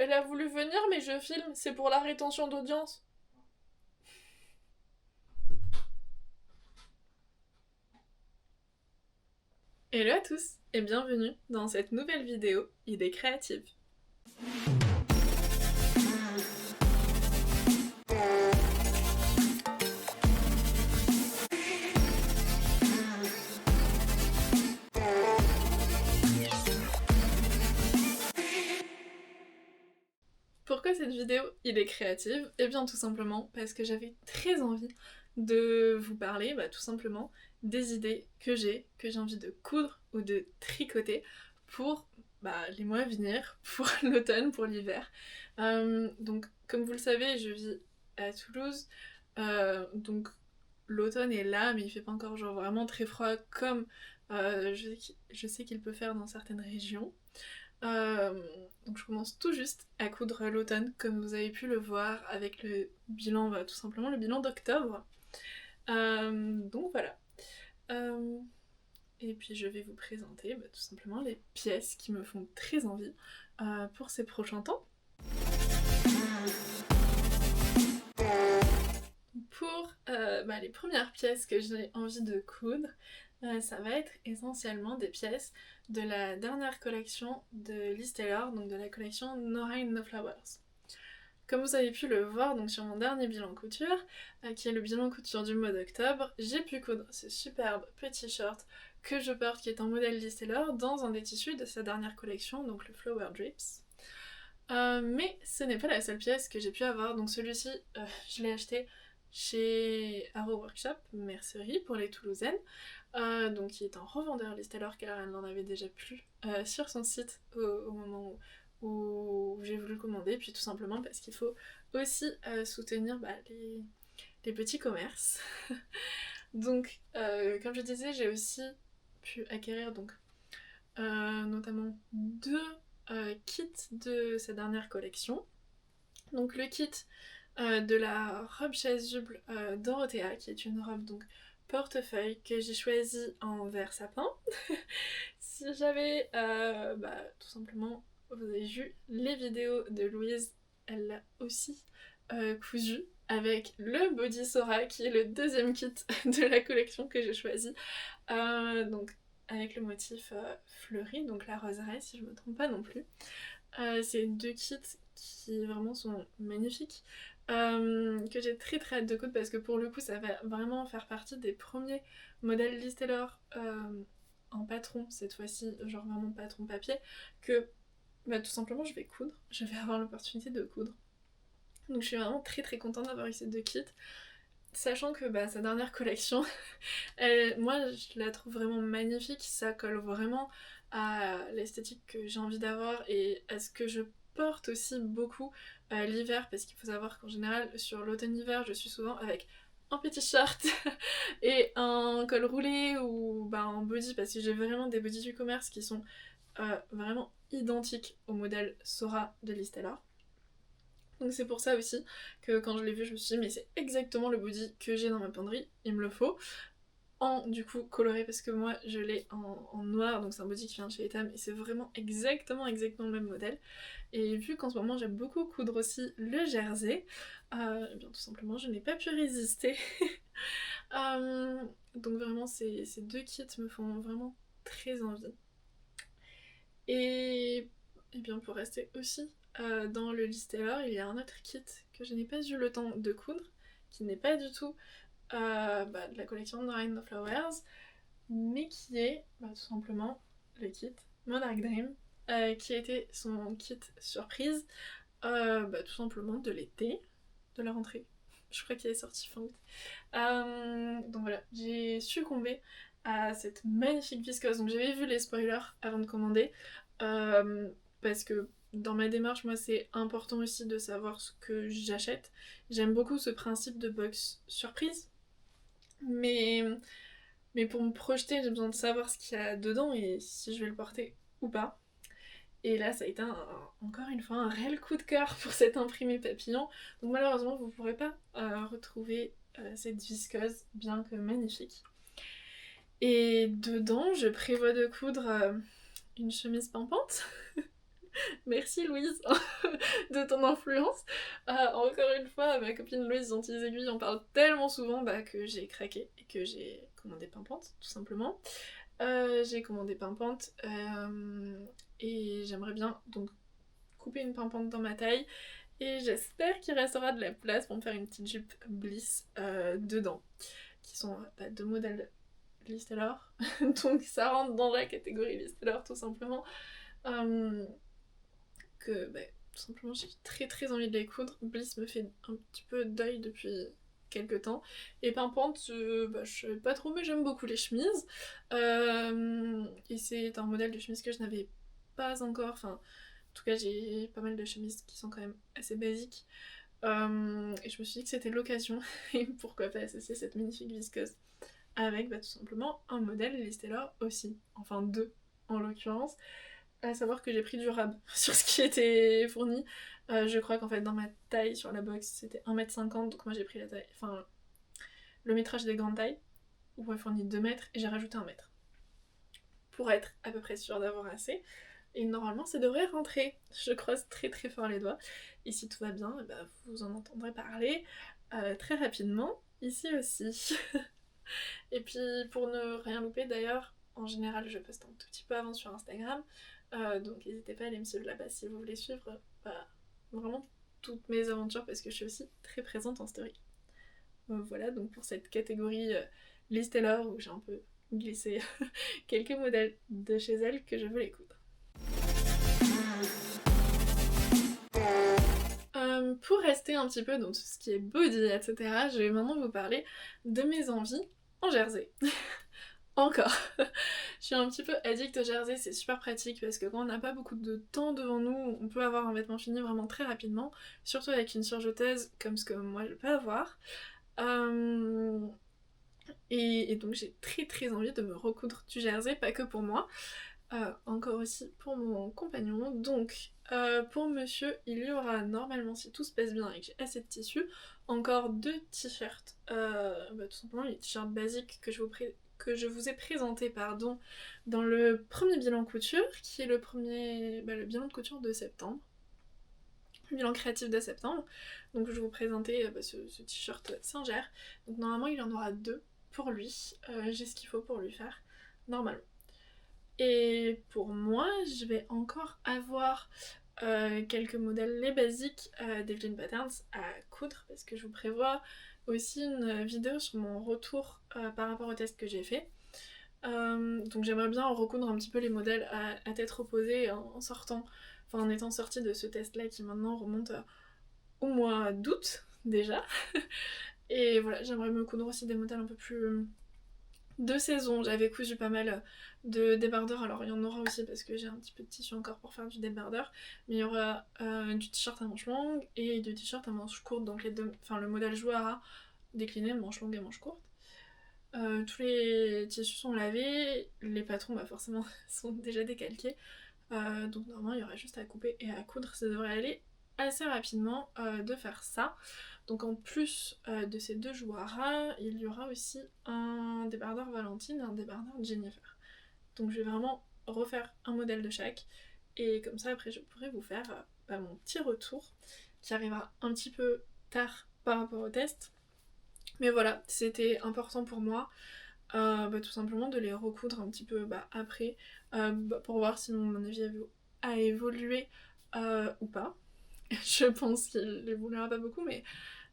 Elle a voulu venir, mais je filme, c'est pour la rétention d'audience. Hello à tous et bienvenue dans cette nouvelle vidéo Idées créatives. Pourquoi cette vidéo Idées créatives? Eh bien tout simplement parce que j'avais très envie de vous parler tout simplement des idées que j'ai envie de coudre ou de tricoter pour les mois à venir, pour l'automne, pour l'hiver. Donc comme vous le savez, je vis à Toulouse, donc l'automne est là, mais il fait pas encore genre vraiment très froid comme je sais qu'il peut faire dans certaines régions. Euh, donc je commence tout juste à coudre l'automne, comme vous avez pu le voir avec le bilan, tout simplement le bilan d'octobre. Donc voilà. Euh, et puis je vais vous présenter tout simplement les pièces qui me font très envie pour ces prochains temps. Pour les premières pièces que j'ai envie de coudre, ça va être essentiellement des pièces de la dernière collection de Liz Taylor, donc de la collection No Rain No Flowers. Comme vous avez pu le voir donc sur mon dernier bilan couture, qui est le bilan couture du mois d'octobre, j'ai pu coudre ce superbe petit short que je porte, qui est en modèle Liz Taylor, dans un des tissus de sa dernière collection, donc le Flower Drips. Mais ce n'est pas la seule pièce que j'ai pu avoir, donc celui-ci, je l'ai acheté chez Arrow Workshop, mercerie pour les Toulousaines, donc qui est un revendeur Liz Taylor car elle n'en avait déjà plus sur son site au moment où j'ai voulu le commander, puis tout simplement parce qu'il faut aussi soutenir les petits commerces. Donc comme je disais, j'ai aussi pu acquérir donc notamment deux kits de sa dernière collection. Donc le kit de la robe chasuble Dorothea, qui est une robe donc portefeuille que j'ai choisie en vert sapin. Si j'avais tout simplement, vous avez vu les vidéos de Louise, elle l'a aussi cousu avec le body Sora, qui est le deuxième kit de la collection que j'ai choisi. Donc avec le motif fleuri, donc la roseraie si je me trompe pas non plus. C'est deux kits qui vraiment sont magnifiques, que j'ai très très hâte de coudre parce que pour le coup ça va vraiment faire partie des premiers modèles Liz Taylor en patron cette fois-ci, genre vraiment patron papier, que tout simplement je vais coudre, je vais avoir l'opportunité de coudre. Donc je suis vraiment très très contente d'avoir eu ces deux kits, sachant que sa dernière collection, moi je la trouve vraiment magnifique, ça colle vraiment à l'esthétique que j'ai envie d'avoir et à ce que je porte aussi beaucoup l'hiver, parce qu'il faut savoir qu'en général sur l'automne-hiver je suis souvent avec un petit short et un col roulé ou un body, parce que j'ai vraiment des bodys du commerce qui sont vraiment identiques au modèle Sora de Liz Taylor. Donc c'est pour ça aussi que quand je l'ai vu je me suis dit mais c'est exactement le body que j'ai dans ma penderie, il me le faut. En du coup coloré parce que moi je l'ai en noir, donc c'est un body qui vient de chez Etam et c'est vraiment exactement le même modèle. Et vu qu'en ce moment j'aime beaucoup coudre aussi le jersey, et bien tout simplement je n'ai pas pu résister. Donc vraiment ces deux kits me font vraiment très envie. Et bien pour rester aussi dans le Liz Taylor, il y a un autre kit que je n'ai pas eu le temps de coudre, qui n'est pas du tout de la collection No Rain No Flowers, mais qui est tout simplement le kit Monarch Dream, qui a été son kit surprise, tout simplement de l'été, de la rentrée. Je crois qu'il est sorti fin août. Donc voilà, j'ai succombé à cette magnifique viscose. Donc j'avais vu les spoilers avant de commander, parce que dans ma démarche, moi c'est important aussi de savoir ce que j'achète. J'aime beaucoup ce principe de box surprise, mais pour me projeter, j'ai besoin de savoir ce qu'il y a dedans et si je vais le porter ou pas. Et là, ça a été encore une fois un réel coup de cœur pour cet imprimé papillon. Donc malheureusement, vous ne pourrez pas retrouver cette viscose, bien que magnifique. Et dedans, je prévois de coudre une chemise pimpante. Merci Louise de ton influence. Encore une fois, ma copine Louise Gentilles Aiguilles en parle tellement souvent que j'ai craqué et que j'ai commandé Pimpante, tout simplement. J'ai commandé Pimpante et j'aimerais bien donc couper une Pimpante dans ma taille et j'espère qu'il restera de la place pour me faire une petite jupe Bliss dedans, qui sont deux modèles Liz Taylor, donc ça rentre dans la catégorie Liz Taylor tout simplement. Tout simplement j'ai très très envie de les coudre. Bliss me fait un petit peu deuil depuis quelques temps. Et Pimpante, je sais pas trop, mais j'aime beaucoup les chemises. Et c'est un modèle de chemise que je n'avais pas encore. Enfin, en tout cas, j'ai pas mal de chemises qui sont quand même assez basiques. Et je me suis dit que c'était l'occasion. Et pourquoi pas associer cette magnifique viscose avec tout simplement un modèle Liz Taylor aussi. Enfin, deux en l'occurrence. À savoir que j'ai pris du rab sur ce qui était fourni. Je crois qu'en fait dans ma taille sur la box c'était 1m50, donc moi j'ai pris la taille, enfin le métrage des grandes tailles, où elle fournit 2 mètres et j'ai rajouté 1 mètre. Pour être à peu près sûre d'avoir assez. Et normalement ça devrait rentrer. Je croise très très fort les doigts. Et si tout va bien, vous en entendrez parler très rapidement ici aussi. Et puis pour ne rien louper d'ailleurs, en général je poste un tout petit peu avant sur Instagram. Donc n'hésitez pas à aller me suivre là-bas si vous voulez suivre vraiment toutes mes aventures parce que je suis aussi très présente en story. Voilà donc pour cette catégorie Liz Taylor où j'ai un peu glissé quelques modèles de chez elle que je veux les coudre. Pour rester un petit peu dans tout ce qui est body, etc., je vais maintenant vous parler de mes envies en jersey. Encore. Je suis un petit peu addict au jersey, c'est super pratique parce que quand on n'a pas beaucoup de temps devant nous, on peut avoir un vêtement fini vraiment très rapidement, surtout avec une surjeteuse comme ce que moi je peux avoir. Et donc j'ai très très envie de me recoudre du jersey, pas que pour moi, encore aussi pour mon compagnon. Donc pour monsieur, il y aura normalement, si tout se passe bien et que j'ai assez de tissu, encore 2 t-shirts, tout simplement les t-shirts basiques que je vous ai présenté dans le premier bilan couture, qui est le bilan de couture de septembre, le bilan créatif de septembre. Donc je vais vous présenter ce t-shirt Singer. Donc normalement il y en aura 2 pour lui, j'ai ce qu'il faut pour lui faire, normalement. Et pour moi, je vais encore avoir quelques modèles, les basiques d'Evelyn Patterns à coudre, parce que je vous prévois aussi une vidéo sur mon retour par rapport au test que j'ai fait. Donc j'aimerais bien recoudre un petit peu les modèles à tête reposée en sortant, enfin en étant sortie de ce test-là qui maintenant remonte au mois d'août déjà. Et voilà, j'aimerais me coudre aussi des modèles un peu plus de saison. J'avais cousu pas mal de débardeurs, alors il y en aura aussi parce que j'ai un petit peu de tissu encore pour faire du débardeur, mais il y aura du t-shirt à manches longues et du t-shirt à manches courtes, donc les deux, enfin le modèle Jouara décliné, manches longues et manches courtes. Tous les tissus sont lavés, les patrons forcément sont déjà décalqués, donc normalement il y aura juste à couper et à coudre, ça devrait aller assez rapidement de faire ça. Donc en plus de ces 2 Jouara, il y aura aussi un débardeur Valentine et un débardeur Jennifer. Donc je vais vraiment refaire un modèle de chaque, et comme ça après je pourrai vous faire mon petit retour, qui arrivera un petit peu tard par rapport au test. Mais voilà, c'était important pour moi, tout simplement de les recoudre un petit peu après, pour voir si mon avis a évolué ou pas. Je pense qu'il évoluera pas beaucoup,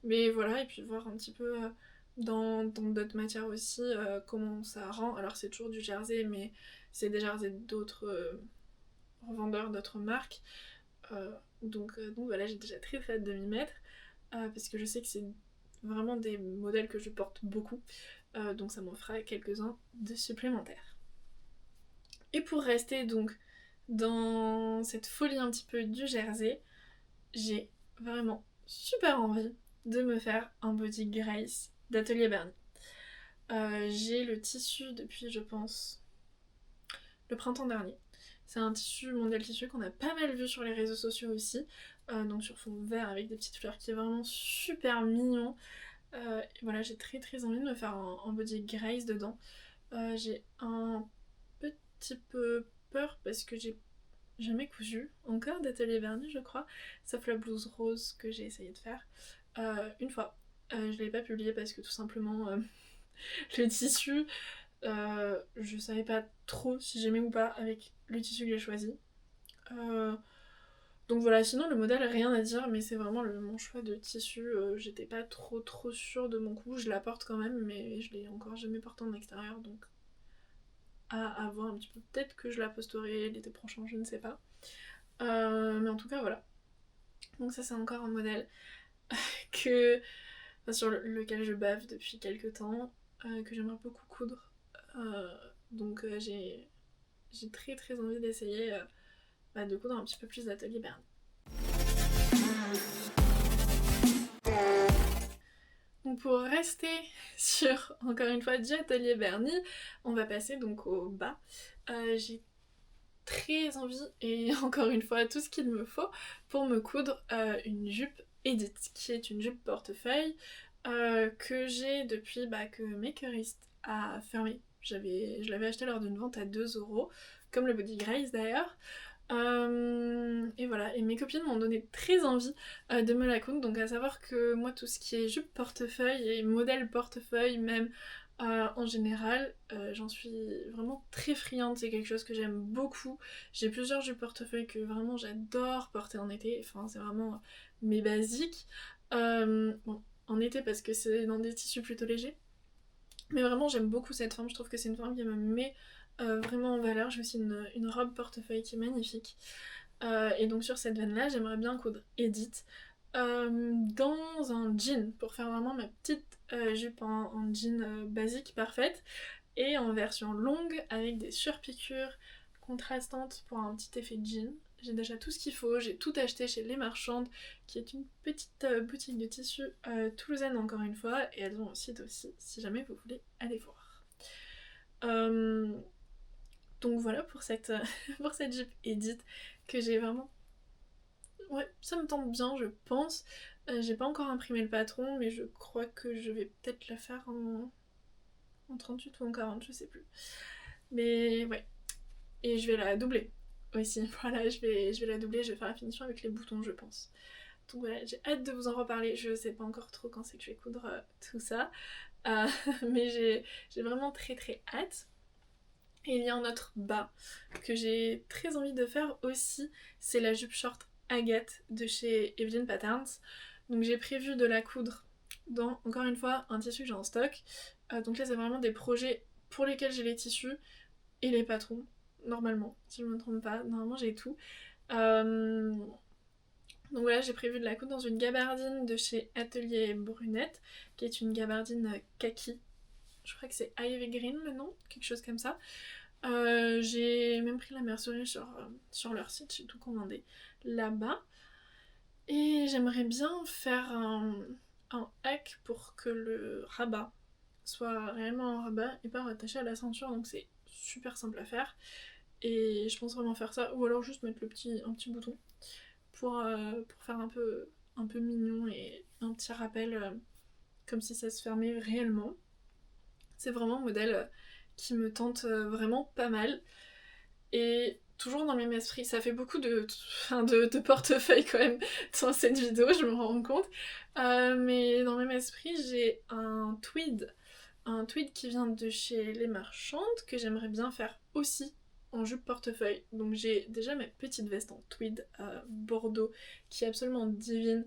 mais voilà, et puis voir un petit peu dans d'autres matières aussi comment ça rend. Alors c'est toujours du jersey, mais c'est des jerseys d'autres revendeurs, d'autres marques. Donc voilà, j'ai déjà très hâte de m'y mettre, parce que je sais que c'est vraiment des modèles que je porte beaucoup, donc ça m'en fera quelques-uns de supplémentaires. Et pour rester donc dans cette folie un petit peu du jersey, j'ai vraiment super envie de me faire un body Grace d'Atelier Bernie. J'ai le tissu depuis, je pense, le printemps dernier. C'est un tissu, mondial tissu, qu'on a pas mal vu sur les réseaux sociaux aussi, donc sur fond vert avec des petites fleurs, qui est vraiment super mignon. Et voilà, j'ai très très envie de me faire un body Grace dedans. J'ai un petit peu peur parce que j'ai jamais cousu, encore d'atelier vernis je crois, sauf la blouse rose que j'ai essayé de faire une fois. Je l'ai pas publié parce que tout simplement le tissu, je savais pas trop si j'aimais ou pas avec le tissu que j'ai choisi. Donc voilà, sinon le modèle, rien à dire, mais c'est vraiment mon choix de tissu. J'étais pas trop sûre de mon coup, je la porte quand même, mais je l'ai encore jamais portée en extérieur, donc à voir un petit peu. Peut-être que je la posterai l'été prochain, je ne sais pas. Mais en tout cas, voilà. Donc ça, c'est encore un modèle que, enfin, sur lequel je bave depuis quelques temps, que j'aimerais beaucoup coudre. Donc j'ai très envie d'essayer de coudre un petit peu plus d'atelier Berne. Donc pour rester sur, encore une fois, du atelier Bernie, on va passer donc au bas. J'ai très envie, et encore une fois, tout ce qu'il me faut pour me coudre une jupe Edith, qui est une jupe portefeuille que j'ai depuis que Makerist a fermé. Je l'avais acheté lors d'une vente à 2€, comme le Body Grace d'ailleurs. Et voilà, et mes copines m'ont donné très envie de me la coudre, donc à savoir que moi tout ce qui est jupe portefeuille et modèle portefeuille même en général, j'en suis vraiment très friande, c'est quelque chose que j'aime beaucoup. J'ai plusieurs jupes portefeuille que vraiment j'adore porter en été, enfin c'est vraiment mes basiques. Bon, en été parce que c'est dans des tissus plutôt légers, mais vraiment j'aime beaucoup cette forme, je trouve que c'est une forme qui me met vraiment en valeur. J'ai aussi une robe portefeuille qui est magnifique. Et donc sur cette veine là j'aimerais bien coudre Edith dans un jean pour faire vraiment ma petite jupe en jean basique parfaite, et en version longue avec des surpiqûres contrastantes pour un petit effet jean. J'ai déjà tout ce qu'il faut, j'ai tout acheté chez Les Marchandes, qui est une petite boutique de tissus toulousaine encore une fois, et elles ont un site aussi si jamais vous voulez aller voir. Donc voilà pour cette, pour cette jupe Edith que j'ai vraiment... Ouais, ça me tente bien je pense. J'ai pas encore imprimé le patron, mais je crois que je vais peut-être la faire en 38 ou en 40, je sais plus. Mais ouais. Et je vais la doubler aussi. Voilà, je vais la doubler, je vais faire la finition avec les boutons je pense. Donc voilà, j'ai hâte de vous en reparler. Je sais pas encore trop quand c'est que je vais coudre tout ça. Mais j'ai vraiment très hâte. Et il y a un autre bas que j'ai très envie de faire aussi, c'est la jupe short Agathe de chez Evelyn Patterns. Donc j'ai prévu de la coudre dans, encore une fois, un tissu que j'ai en stock. Donc là c'est vraiment des projets pour lesquels j'ai les tissus et les patrons, normalement, si je me trompe pas. Normalement j'ai tout. Donc voilà, j'ai prévu de la coudre dans une gabardine de chez Atelier Brunette, qui est une gabardine kaki. Je crois que c'est Ivy Green le nom, quelque chose comme ça. J'ai même pris la mercerie sur leur site, j'ai tout commandé là-bas. Et j'aimerais bien faire un hack pour que le rabat soit réellement un rabat et pas rattaché à la ceinture, donc c'est super simple à faire. Et je pense vraiment faire ça, ou alors juste mettre un petit bouton pour faire un peu mignon et un petit rappel comme si ça se fermait réellement. C'est vraiment un modèle qui me tente vraiment pas mal. Et toujours dans le même esprit, ça fait beaucoup de portefeuille quand même dans cette vidéo, je me rends compte. Mais dans le même esprit, j'ai un tweed qui vient de chez Les Marchandes, que j'aimerais bien faire aussi en jupe portefeuille. Donc j'ai déjà ma petite veste en tweed bordeaux, qui est absolument divine.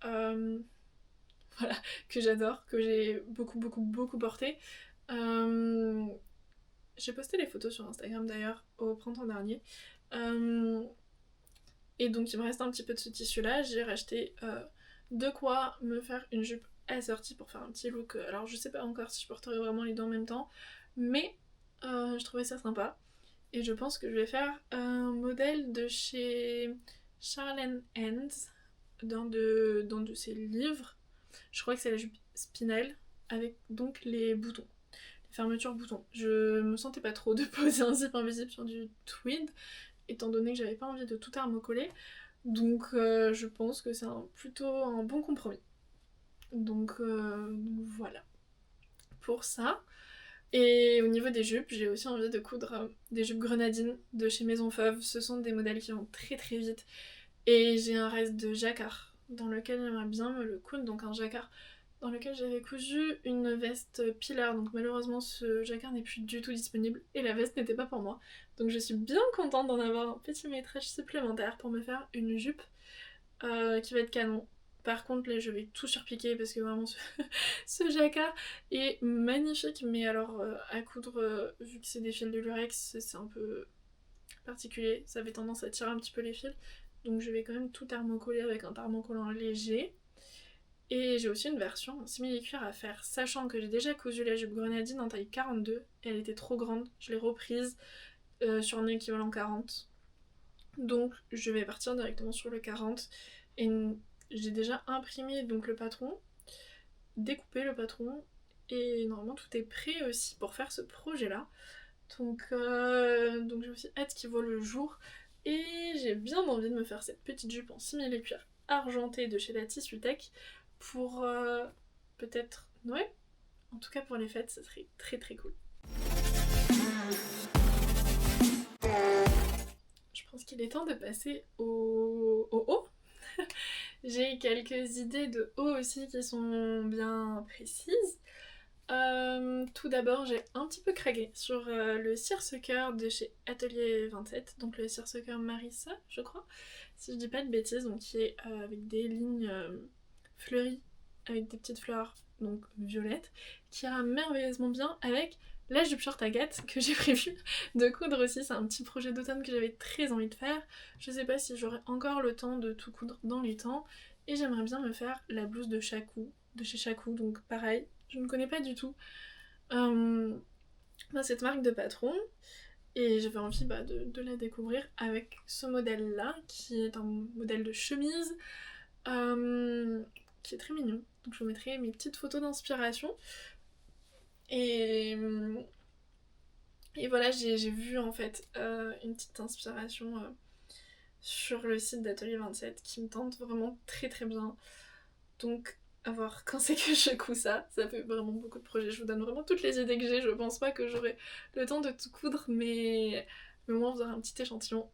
Voilà, que j'adore, que j'ai beaucoup porté. J'ai posté les photos sur Instagram d'ailleurs au printemps dernier. Et donc il me reste un petit peu de ce tissu là. J'ai racheté de quoi me faire une jupe assortie pour faire un petit look. Alors je sais pas encore si je porterai vraiment les deux en même temps, mais je trouvais ça sympa. Et je pense que je vais faire un modèle de chez Charlene Hands dans de ses livres. Je crois que c'est la jupe Spinel avec donc les boutons. Fermeture bouton. Je me sentais pas trop de poser un zip invisible sur du tweed, étant donné que j'avais pas envie de tout thermocoller. Donc je pense que c'est plutôt un bon compromis. Donc voilà. Pour ça. Et au niveau des jupes, j'ai aussi envie de coudre des jupes grenadines de chez Maison Fauve. Ce sont des modèles qui vont très très vite. Et j'ai un reste de jacquard dans lequel j'aimerais bien me le coudre. Donc un jacquard dans lequel j'avais cousu une veste pilar. Donc malheureusement ce jacquard n'est plus du tout disponible et la veste n'était pas pour moi. Donc je suis bien contente d'en avoir un petit métrage supplémentaire pour me faire une jupe qui va être canon. Par contre là je vais tout surpiquer parce que vraiment ce jacquard est magnifique, mais alors à coudre, vu que c'est des fils de lurex, c'est un peu particulier, ça avait tendance à tirer un petit peu les fils, donc je vais quand même tout thermocoller avec un thermocollant léger. Et j'ai aussi une version en simili-cuir à faire, sachant que j'ai déjà cousu la jupe grenadine en taille 42, et elle était trop grande, je l'ai reprise sur un équivalent 40. Donc je vais partir directement sur le 40, et j'ai déjà imprimé donc le patron, découpé le patron, et normalement tout est prêt aussi pour faire ce projet là. Donc j'ai aussi hâte qu'il voit le jour, et j'ai bien envie de me faire cette petite jupe en simili-cuir argenté de chez la Tissu Tech pour peut-être Noël. En tout cas pour les fêtes, ça serait très très cool. Je pense qu'il est temps de passer au haut. J'ai quelques idées de haut aussi qui sont bien précises. Tout d'abord, j'ai un petit peu craqué sur le circe-cœur de chez Atelier 27, donc le circe-cœur Marissa, je crois, si je dis pas de bêtises, donc qui est avec des lignes fleuries, avec des petites fleurs, donc violettes, qui ira merveilleusement bien avec la jupe short Agathe que j'ai prévu de coudre aussi. C'est un petit projet d'automne que j'avais très envie de faire. Je sais pas si j'aurai encore le temps de tout coudre dans les temps, et j'aimerais bien me faire la blouse de Chacou, de chez Chacou, donc pareil, je ne connais pas du tout cette marque de patron, et j'avais envie de la découvrir avec ce modèle là qui est un modèle de chemise qui est très mignon, donc je vous mettrai mes petites photos d'inspiration. Et voilà, j'ai vu en fait une petite inspiration sur le site d'Atelier 27 qui me tente vraiment très très bien, donc à voir quand c'est que je couds ça. Ça fait vraiment beaucoup de projets, je vous donne vraiment toutes les idées que j'ai. Je pense pas que j'aurai le temps de tout coudre, mais au moins vous aurez un petit échantillon,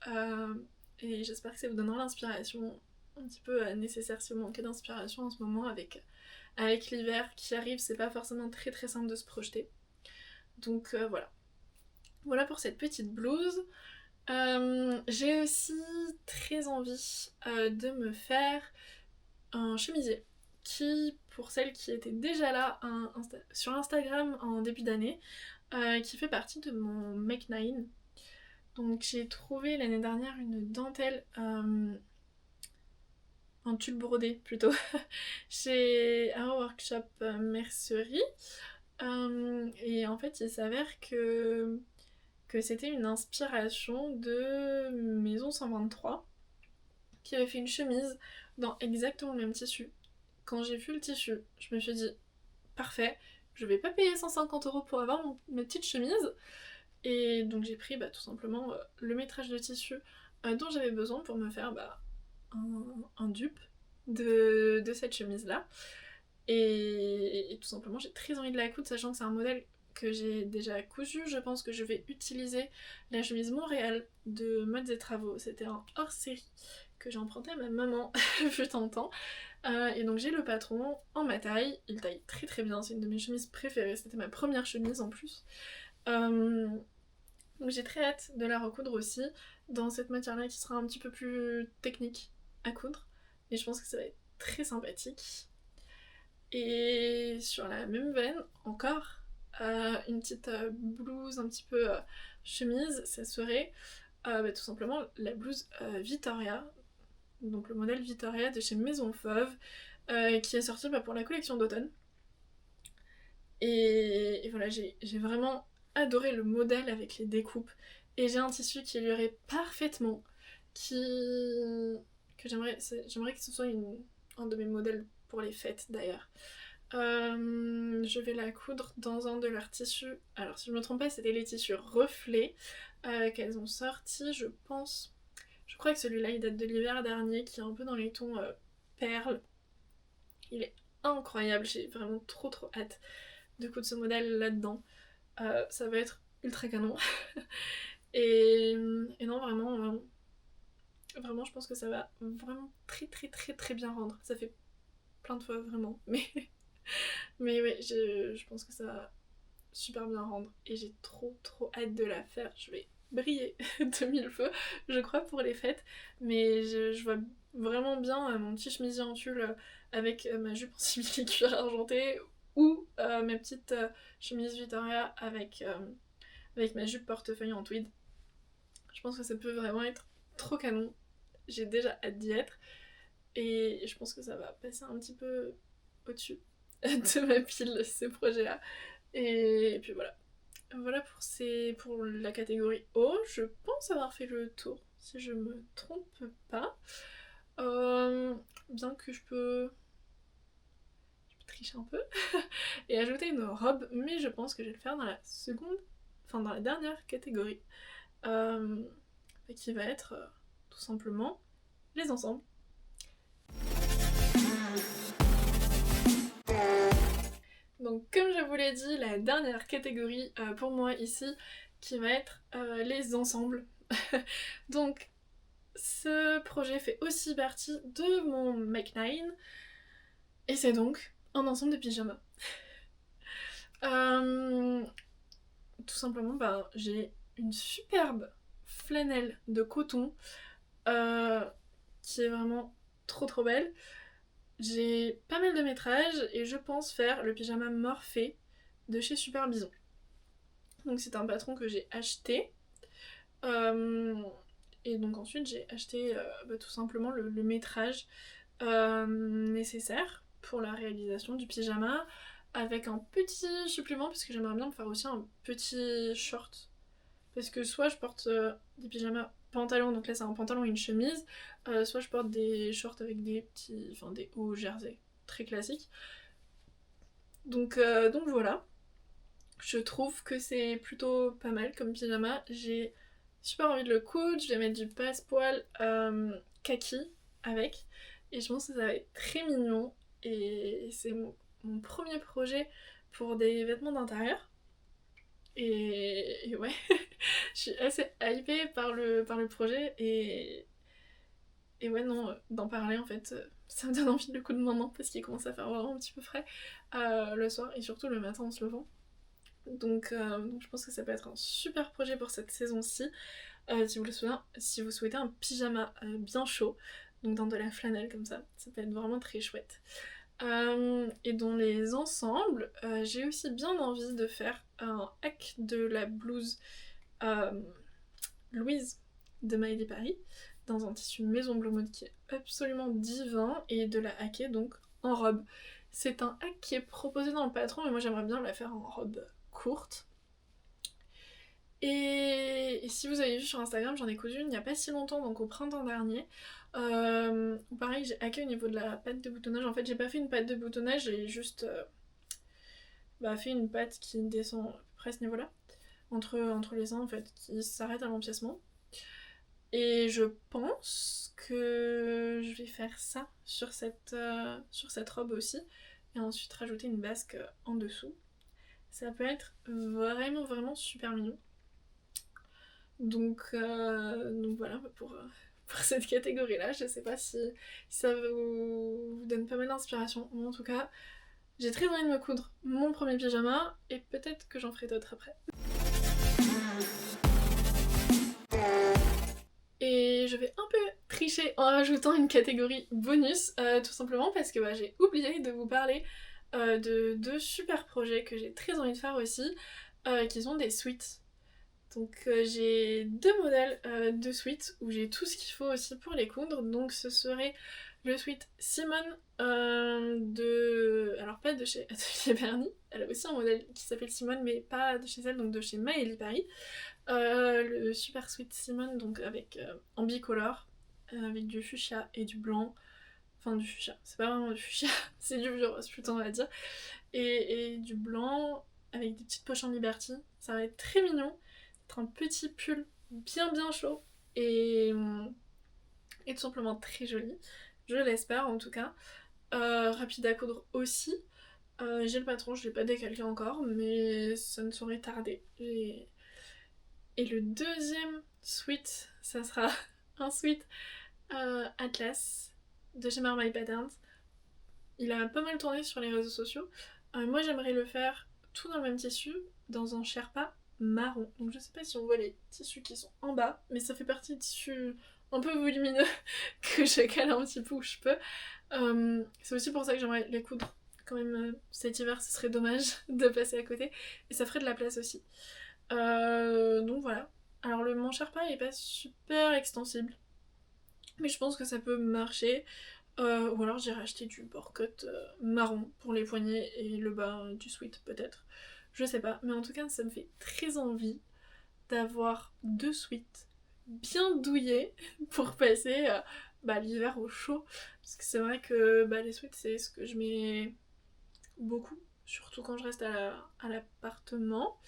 et j'espère que ça vous donnera l'inspiration un petit peu nécessaire si vous manquez d'inspiration en ce moment avec l'hiver qui arrive. C'est pas forcément très très simple de se projeter, donc voilà pour cette petite blouse. J'ai aussi très envie de me faire un chemisier qui, pour celle qui était déjà là sur Instagram en début d'année, qui fait partie de mon Make 9. Donc j'ai trouvé l'année dernière une dentelle, un tulle brodé plutôt, chez Arrow Workshop Mercerie. Et en fait il s'avère que c'était une inspiration de Maison 123 qui avait fait une chemise dans exactement le même tissu. Quand j'ai vu le tissu, je me suis dit parfait, je vais pas payer 150€ pour avoir ma petite chemise. Et donc j'ai pris tout simplement le métrage de tissu dont j'avais besoin pour me faire un dupe de cette chemise là. Et tout simplement j'ai très envie de la coudre, sachant que c'est un modèle que j'ai déjà cousu. Je pense que je vais utiliser la chemise Montréal de Modes et Travaux. C'était un hors-série que j'ai emprunté à ma maman fut un temps. Et donc j'ai le patron en ma taille, il taille très très bien, c'est une de mes chemises préférées, c'était ma première chemise en plus. Donc j'ai très hâte de la recoudre aussi, dans cette matière-là qui sera un petit peu plus technique à coudre. Et je pense que ça va être très sympathique. Et sur la même veine, encore, une petite blouse, un petit peu chemise, ça serait tout simplement la blouse Vittoria, donc le modèle Vittoria de chez Maison Fauve, qui est sorti pour la collection d'automne. Et voilà, j'ai vraiment adoré le modèle avec les découpes, et j'ai un tissu qui lui irait parfaitement, que j'aimerais que ce soit un de mes modèles pour les fêtes d'ailleurs. Je vais la coudre dans un de leurs tissus. Alors si je me trompe pas, c'était les tissus reflets qu'elles ont sortis, je pense. Je crois que celui-là il date de l'hiver dernier, qui est un peu dans les tons perles. Il est incroyable, j'ai vraiment trop hâte de coudre ce modèle là-dedans. ça va être ultra canon. et non, vraiment, je pense que ça va vraiment très bien rendre. Ça fait plein de fois, vraiment. Mais ouais, je pense que ça va super bien rendre. Et j'ai trop hâte de la faire. Je vais briller de mille feux, je crois, pour les fêtes. Mais je vois vraiment bien mon petit chemisier en tulle avec ma jupe en simili cuir argenté ou ma petite chemise Victoria avec ma jupe portefeuille en tweed. Je pense que ça peut vraiment être trop canon. J'ai déjà hâte d'y être. Et je pense que ça va passer un petit peu au-dessus de ma pile, ces projets-là. Et puis voilà. Voilà pour la catégorie O. Je pense avoir fait le tour, si je me trompe pas. Bien que je peux tricher un peu et ajouter une robe, mais je pense que je vais le faire dans la dans la dernière catégorie, qui va être tout simplement les ensembles. Donc comme je vous l'ai dit, la dernière catégorie pour moi ici, qui va être les ensembles. Donc ce projet fait aussi partie de mon Make 9, et c'est donc un ensemble de pyjamas. Tout simplement, j'ai une superbe flanelle de coton qui est vraiment trop belle. J'ai pas mal de métrages et je pense faire le pyjama Morphée de chez Super Bison. Donc c'est un patron que j'ai acheté. Et donc ensuite j'ai acheté tout simplement le métrage nécessaire pour la réalisation du pyjama, avec un petit supplément parce que j'aimerais bien me faire aussi un petit short. Parce que soit je porte des pyjamas pantalons, donc là c'est un pantalon et une chemise, soit je porte des shorts avec des hauts jersey, très classiques. Donc voilà, je trouve que c'est plutôt pas mal comme pyjama. J'ai super envie de le coudre, je vais mettre du passepoil kaki avec, et je pense que ça va être très mignon, et c'est mon premier projet pour des vêtements d'intérieur. Et ouais, je suis assez hypée par le projet, et ouais, non, d'en parler en fait, ça me donne envie de le coup de maintenant parce qu'il commence à faire vraiment un petit peu frais le soir et surtout le matin en se levant. Donc je pense que ça peut être un super projet pour cette saison-ci. Si vous souhaitez un pyjama bien chaud, donc dans de la flanelle comme ça peut être vraiment très chouette. Et dans les ensembles, j'ai aussi bien envie de faire un hack de la blouse Louise de Maëlie Paris dans un tissu Maison Blue Mode qui est absolument divin, et de la hacker donc en robe. C'est un hack qui est proposé dans le patron, mais moi j'aimerais bien la faire en robe courte. Et si vous avez vu sur Instagram, j'en ai cousu une il n'y a pas si longtemps, donc au printemps dernier. Pareil, j'ai hacké au niveau de la patte de boutonnage. En fait, j'ai pas fait une patte de boutonnage, j'ai juste fait une patte qui descend à peu près à ce niveau-là, entre les seins en fait, qui s'arrête à l'empiècement. Et je pense que je vais faire ça sur cette robe aussi, et ensuite rajouter une basque en dessous. Ça peut être vraiment super mignon. Donc voilà pour cette catégorie-là. Je sais pas si ça vous donne pas mal d'inspiration. Moi en tout cas, j'ai très envie de me coudre mon premier pyjama, et peut-être que j'en ferai d'autres après. Et je vais un peu tricher en rajoutant une catégorie bonus, tout simplement parce que j'ai oublié de vous parler de deux super projets que j'ai très envie de faire aussi, qui sont des suites. Donc j'ai deux modèles de suites où j'ai tout ce qu'il faut aussi pour les coudre. Donc ce serait le suite Simone alors pas de chez Atelier Bernie, elle a aussi un modèle qui s'appelle Simone mais pas de chez elle, donc de chez Maëlie Paris. Le super sweet Simone, donc en bicolore, avec du fuchsia et du blanc. Enfin du fuchsia, c'est pas vraiment du fuchsia, c'est du vieux rose plutôt on va dire. Et du blanc avec des petites poches en Liberty, ça va être très mignon. Un petit pull bien chaud et tout simplement très joli, je l'espère en tout cas. Rapide à coudre aussi, J'ai le patron, je l'ai pas décalqué encore, mais ça ne saurait tarder. Et le deuxième sweat, ça sera un sweat Atlas de chez My Patterns. Il a pas mal tourné sur les réseaux sociaux. Moi j'aimerais le faire tout dans le même tissu, dans un Sherpa marron. Donc je sais pas si on voit les tissus qui sont en bas, mais ça fait partie des tissus un peu volumineux que je cale un petit peu où je peux. C'est aussi pour ça que j'aimerais les coudre quand même cet hiver, ce serait dommage de passer à côté. Et ça ferait de la place aussi. Donc voilà. Alors le mon Sherpa est pas super extensible, mais je pense que ça peut marcher. Ou alors j'irai acheter du board-cut marron pour les poignets et le bas du sweat peut-être. Je sais pas, mais en tout cas ça me fait très envie d'avoir 2 sweats bien douillés pour passer l'hiver au chaud. Parce que c'est vrai que les sweats c'est ce que je mets beaucoup, surtout quand je reste à l'appartement.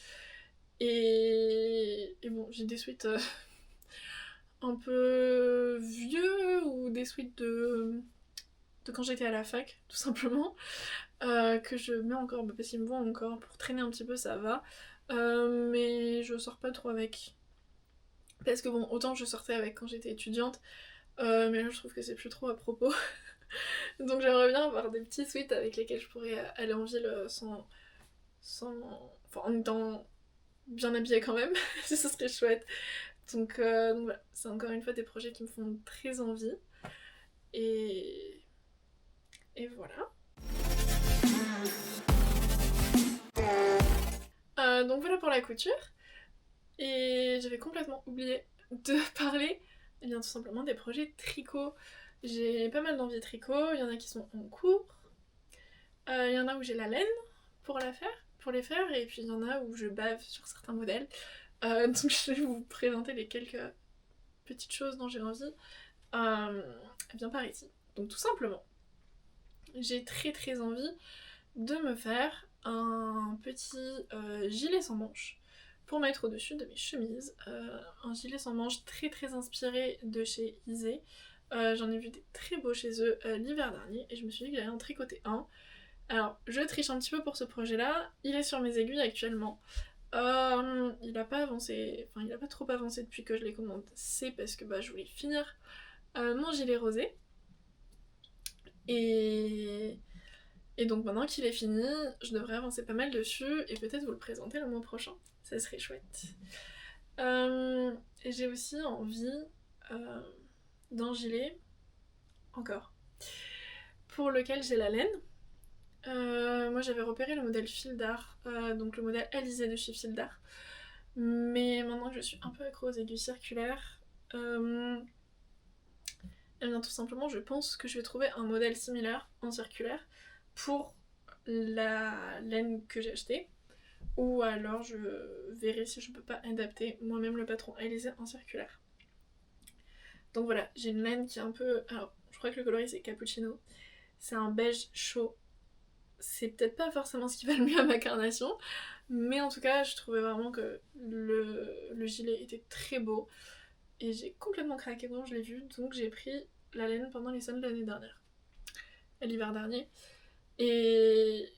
Et bon, j'ai des sweats un peu vieux ou des sweats de quand j'étais à la fac, tout simplement, que je mets encore, parce qu'ils me vont encore, pour traîner un petit peu ça va, mais je sors pas trop avec. Parce que bon, autant je sortais avec quand j'étais étudiante, mais là je trouve que c'est plus trop à propos. Donc j'aimerais bien avoir des petits sweats avec lesquels je pourrais aller en ville sans... Enfin, en étant bien habillée quand même, si ce serait chouette. Donc voilà, c'est encore une fois des projets qui me font très envie. Et voilà. Donc voilà pour la couture. Et j'avais complètement oublié de parler tout simplement des projets tricot. J'ai pas mal d'envie de tricot, il y en a qui sont en cours. Il y en a où j'ai la laine pour les faire, et puis il y en a où je bave sur certains modèles. Donc je vais vous présenter les quelques petites choses dont j'ai envie bien par ici. Donc tout simplement, j'ai très très envie de me faire un petit gilet sans manches pour mettre au-dessus de mes chemises. Un gilet sans manches très très inspiré de chez Isée. J'en ai vu des très beaux chez eux l'hiver dernier et je me suis dit que j'allais en tricoter un. Alors je triche un petit peu pour ce projet là, il est sur mes aiguilles actuellement. Il a pas avancé, enfin il a pas trop avancé depuis que je l'ai commandé, c'est parce que je voulais finir mon gilet rosé. Et donc maintenant qu'il est fini, je devrais avancer pas mal dessus et peut-être vous le présenter le mois prochain. Ça serait chouette. Et j'ai aussi envie d'un gilet, encore, pour lequel j'ai la laine. Moi j'avais repéré le modèle fil d'art, donc le modèle Alizé de chez fil d'art. Mais maintenant que je suis un peu accro aux aiguilles circulaires, et bien tout simplement je pense que je vais trouver un modèle similaire en circulaire pour la laine que j'ai achetée, ou alors je verrai si je peux pas adapter moi-même le patron Alizé en circulaire. Donc voilà, j'ai une laine qui est un peu... Alors, je crois que le coloris c'est cappuccino. C'est un beige chaud. C'est peut-être pas forcément ce qui va le mieux à ma carnation, mais en tout cas, je trouvais vraiment que le gilet était très beau. Et j'ai complètement craqué quand je l'ai vu, donc j'ai pris la laine pendant les soldes de l'année dernière. L'hiver dernier. Et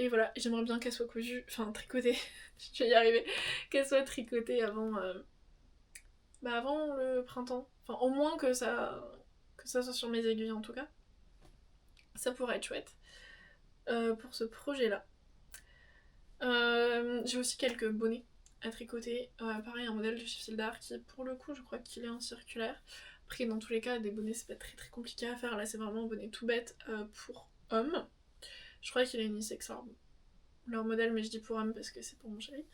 voilà, j'aimerais bien qu'elle soit cousue, enfin tricotée, je vais y arriver, qu'elle soit tricotée avant le printemps. Enfin, au moins que ça soit sur mes aiguilles en tout cas. Ça pourrait être chouette pour ce projet-là. J'ai aussi quelques bonnets à tricoter. Pareil, un modèle de chez Fildar qui, pour le coup, je crois qu'il est en circulaire. Après, dans tous les cas, des bonnets, c'est pas très très compliqué à faire. Là, c'est vraiment un bonnet tout bête pour hommes. Je crois qu'il est unisex, alors leur modèle, mais je dis pour homme parce que c'est pour mon chéri.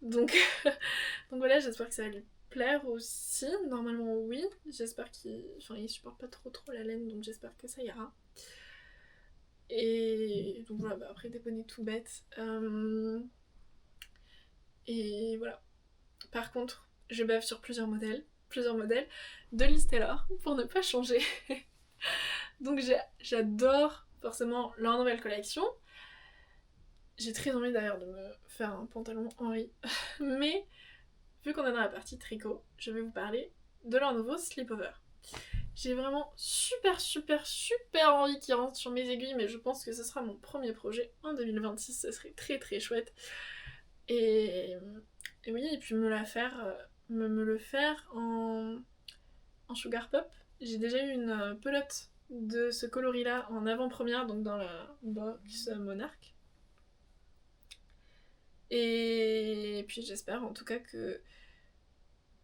Donc voilà, j'espère que ça va lui plaire aussi. Normalement, oui. J'espère qu'il supporte pas trop la laine, donc j'espère que ça ira. Et donc voilà, après des bonnets tout bêtes. Et voilà. Par contre, je bave sur plusieurs modèles de Liz Taylor pour ne pas changer. Donc j'adore forcément leur nouvelle collection. J'ai très envie d'ailleurs de me faire un pantalon Henri. Mais vu qu'on est dans la partie tricot, je vais vous parler de leur nouveau slipover. J'ai vraiment super envie qu'il rentre sur mes aiguilles, mais je pense que ce sera mon premier projet en 2026, ça serait très chouette. Et oui, et puis me le faire en Sugar Pop. J'ai déjà eu une pelote de ce coloris-là en avant-première, donc dans la box Monarch. Et puis j'espère en tout cas que...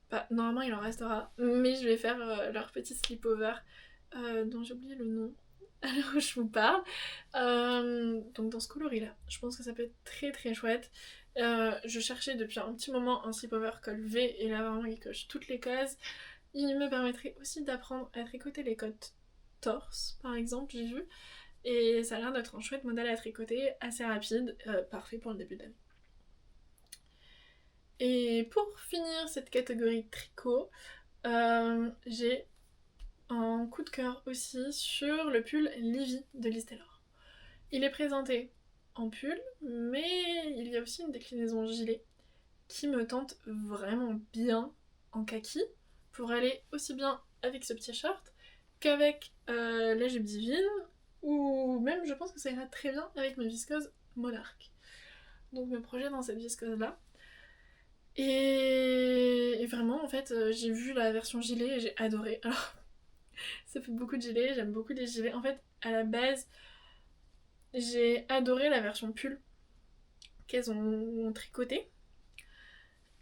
Bah, normalement il en restera, mais je vais faire leur petit sleepover, dont j'ai oublié le nom à l'heure où je vous parle. Donc dans ce coloris-là, je pense que ça peut être très chouette. Je cherchais depuis un petit moment un sleepover col V, et là vraiment il coche toutes les cases. Il me permettrait aussi d'apprendre à tricoter les côtes torse, par exemple, j'ai vu. Et ça a l'air d'être un chouette modèle à tricoter, assez rapide, parfait pour le début d'année. Et pour finir cette catégorie tricot, j'ai un coup de cœur aussi sur le pull Livy de Liz Taylor. Il est présenté en pull, mais il y a aussi une déclinaison gilet qui me tente vraiment bien en kaki, pour aller aussi bien avec ce petit short qu'avec la jupe divine, ou même je pense que ça ira très bien avec ma viscose Monarch. Donc mes projets dans cette viscose là. Et vraiment en fait j'ai vu la version gilet et j'ai adoré. Alors ça fait beaucoup de gilets, j'aime beaucoup les gilets. En fait à la base j'ai adoré la version pull qu'elles ont tricoté.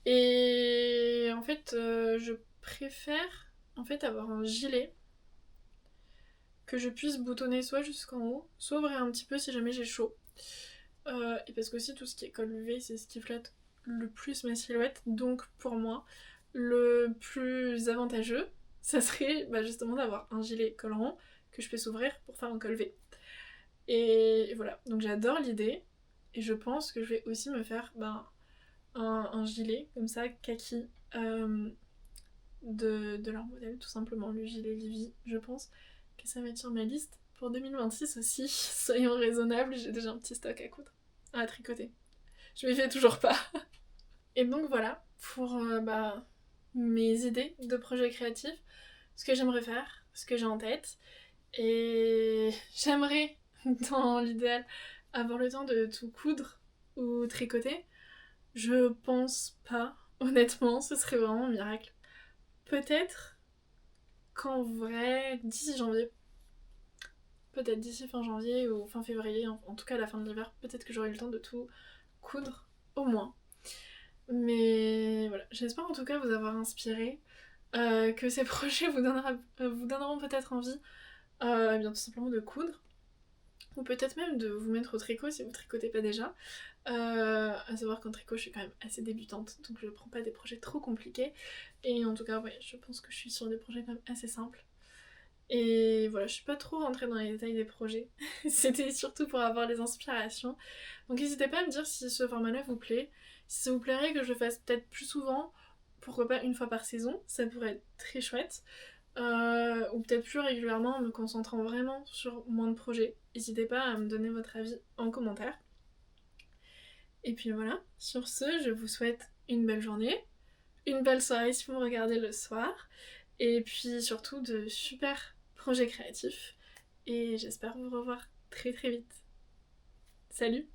Et en fait je préfère en fait avoir un gilet que je puisse boutonner soit jusqu'en haut, soit ouvrir un petit peu si jamais j'ai chaud. Et parce que aussi tout ce qui est col V, c'est ce qui flatte le plus ma silhouette. Donc pour moi, le plus avantageux, ça serait justement d'avoir un gilet col rond que je puisse ouvrir pour faire un col V. Et voilà, donc j'adore l'idée. Et je pense que je vais aussi me faire un gilet comme ça, kaki, de leur modèle, tout simplement, le gilet Livy, je pense que ça va être sur ma liste pour 2026 aussi. Soyons raisonnables, j'ai déjà un petit stock à coudre, à tricoter. Je m'y fais toujours pas. Et donc voilà, pour mes idées de projets créatifs, ce que j'aimerais faire, ce que j'ai en tête. Et j'aimerais, dans l'idéal, avoir le temps de tout coudre ou tricoter. Je pense pas, honnêtement, ce serait vraiment un miracle. Peut-être qu'en vrai, d'ici janvier, peut-être d'ici fin janvier ou fin février, en tout cas à la fin de l'hiver, peut-être que j'aurai le temps de tout coudre, au moins. Mais voilà, j'espère en tout cas vous avoir inspiré, que ces projets vous donneront peut-être envie, bien tout simplement de coudre, ou peut-être même de vous mettre au tricot si vous tricotez pas déjà. À savoir qu'en tricot je suis quand même assez débutante, donc je prends pas des projets trop compliqués, et en tout cas ouais, je pense que je suis sur des projets quand même assez simples. Et voilà, je suis pas trop rentrée dans les détails des projets, c'était surtout pour avoir les inspirations. Donc n'hésitez pas à me dire si ce format-là vous plaît, si ça vous plairait que je le fasse peut-être plus souvent, pourquoi pas une fois par saison, ça pourrait être très chouette. Ou peut-être plus régulièrement en me concentrant vraiment sur moins de projets. N'hésitez pas à me donner votre avis en commentaire. Et puis voilà, sur ce, je vous souhaite une belle journée, une belle soirée si vous me regardez le soir, et puis surtout de super projets créatifs. Et j'espère vous revoir très vite. Salut!